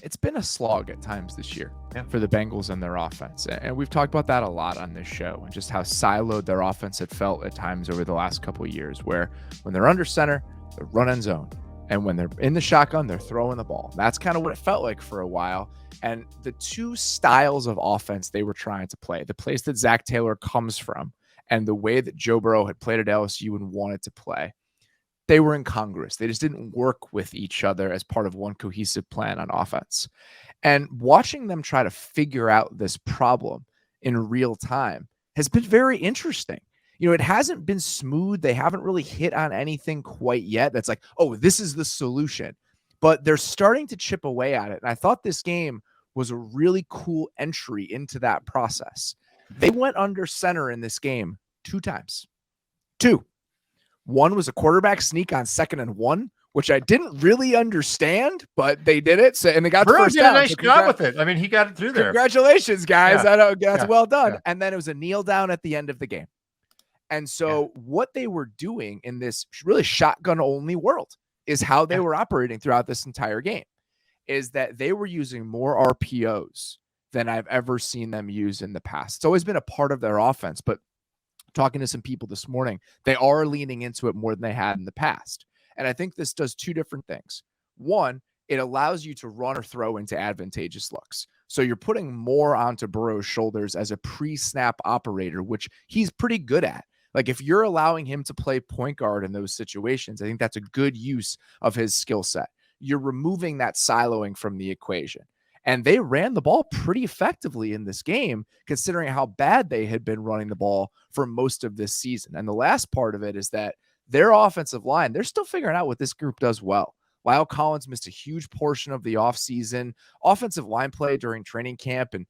it's been a slog at times this year Yeah. for the Bengals and their offense. And we've talked about that a lot on this show and just how siloed their offense had felt at times over the last couple of years, where when they're under center, they're running zone. And when they're in the shotgun, they're throwing the ball. That's kind of what it felt like for a while. And the two styles of offense they were trying to play, the place that Zach Taylor comes from and the way that Joe Burrow had played at LSU and wanted to play, they were incongruous. They just didn't work with each other as part of one cohesive plan on offense. And watching them try to figure out this problem in real time has been very interesting. You know, it hasn't been smooth. They haven't really hit on anything quite yet that's like, oh, this is the solution. But they're starting to chip away at it. And I thought this game was a really cool entry into that process. They went under center in this game 2 times. 2. One was a quarterback sneak on 2nd and 1, which I didn't really understand, but they did it. So, and they got the first did down. a nice job with it. I mean, he got it through there. Congratulations, guys. Yeah. That's well done. Yeah. And then it was a kneel down at the end of the game. And so what they were doing in this really shotgun only world is how they were operating throughout this entire game, is that they were using more RPOs than I've ever seen them use in the past. It's always been a part of their offense, but talking to some people this morning, they are leaning into it more than they had in the past. And I think this does 2 different things. One, it allows you to run or throw into advantageous looks. So you're putting more onto Burrow's shoulders as a pre-snap operator, which he's pretty good at. Like if you're allowing him to play point guard in those situations, I think that's a good use of his skill set. You're removing that siloing from the equation. And they ran the ball pretty effectively in this game, considering how bad they had been running the ball for most of this season. And the last part of it is that their offensive line, they're still figuring out what this group does well. Lyle Collins missed a huge portion of the offseason. Offensive line play during training camp, and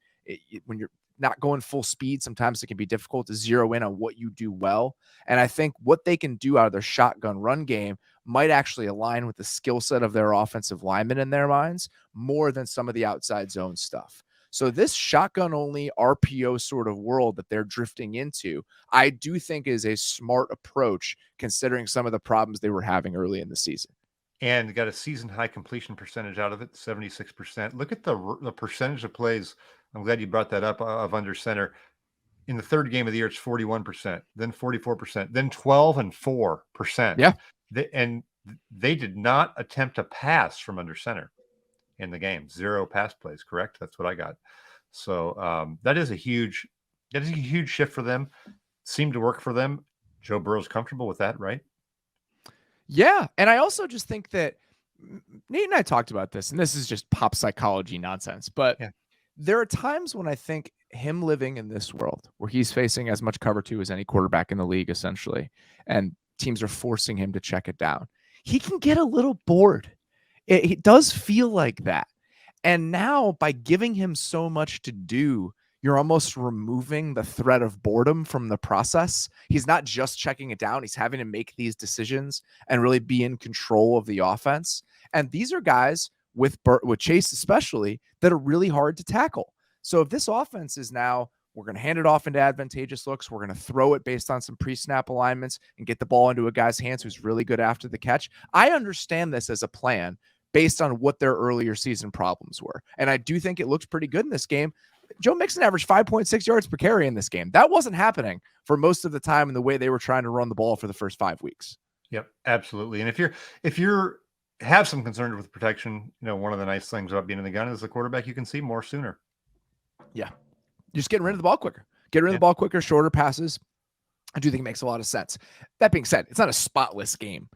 when you're not going full speed, sometimes it can be difficult to zero in on what you do well. And I think what they can do out of their shotgun run game might actually align with the skill set of their offensive linemen in their minds more than some of the outside zone stuff. So this shotgun only RPO sort of world that they're drifting into, I do think is a smart approach considering some of the problems they were having early in the season. And got a season high completion percentage out of it, 76%. Look at the percentage of plays. I'm glad you brought that up of under center. In the 3rd game of the year, it's 41%, then 44%, then 12 and 4%. Yeah. They did not attempt a pass from under center in the game. 0 pass plays, correct? That's what I got. So that is a huge shift for them. Seemed to work for them. Joe Burrow's comfortable with that, right? Yeah. And I also just think that Nate and I talked about this, and this is just pop psychology nonsense, but there are times when I think him living in this world where he's facing as much cover 2 as any quarterback in the league, essentially, and teams are forcing him to check it down, he can get a little bored. It does feel like that. And now by giving him so much to do, you're almost removing the threat of boredom from the process. He's not just checking it down. He's having to make these decisions and really be in control of the offense. And these are guys with Chase especially that are really hard to tackle. So if this offense is now, we're going to hand it off into advantageous looks, we're going to throw it based on some pre-snap alignments and get the ball into a guy's hands who's really good after the catch, I understand this as a plan based on what their earlier season problems were. And I do think it looks pretty good in this game. Joe Mixon averaged 5.6 yards per carry in this game. That wasn't happening for most of the time in the way they were trying to run the ball for the first 5 weeks. Yep, absolutely. And if you're have some concern with protection, one of the nice things about being in the gun is the quarterback you can see more sooner. Yeah. You're just getting rid of the ball quicker. Get rid of the ball quicker, shorter passes. I do think it makes a lot of sense. That being said, it's not a spotless game.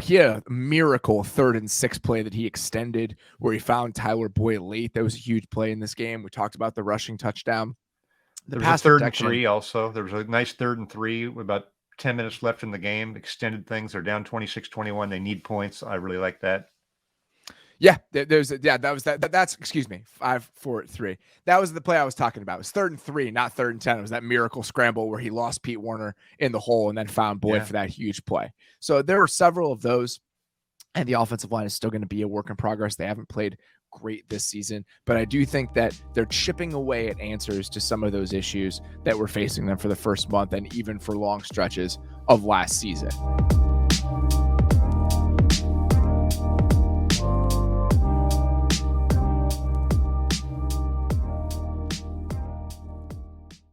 He had a miracle 3rd and 6 play that he extended where he found Tyler Boyd late. That was a huge play in this game. We talked about the rushing touchdown. There was a 3rd and 3 also. There was a nice 3rd and 3 with about 10 minutes left in the game. Extended things. They're down 26-21. They need points. I really like that. Yeah, that's excuse me, 5-4-3. That was the play I was talking about. It was 3rd and 3, not 3rd and 10. It was that miracle scramble where he lost Pete Werner in the hole and then found Boyd for that huge play. So there are several of those, and the offensive line is still going to be a work in progress. They haven't played great this season, but I do think that they're chipping away at answers to some of those issues that were facing them for the first month and even for long stretches of last season.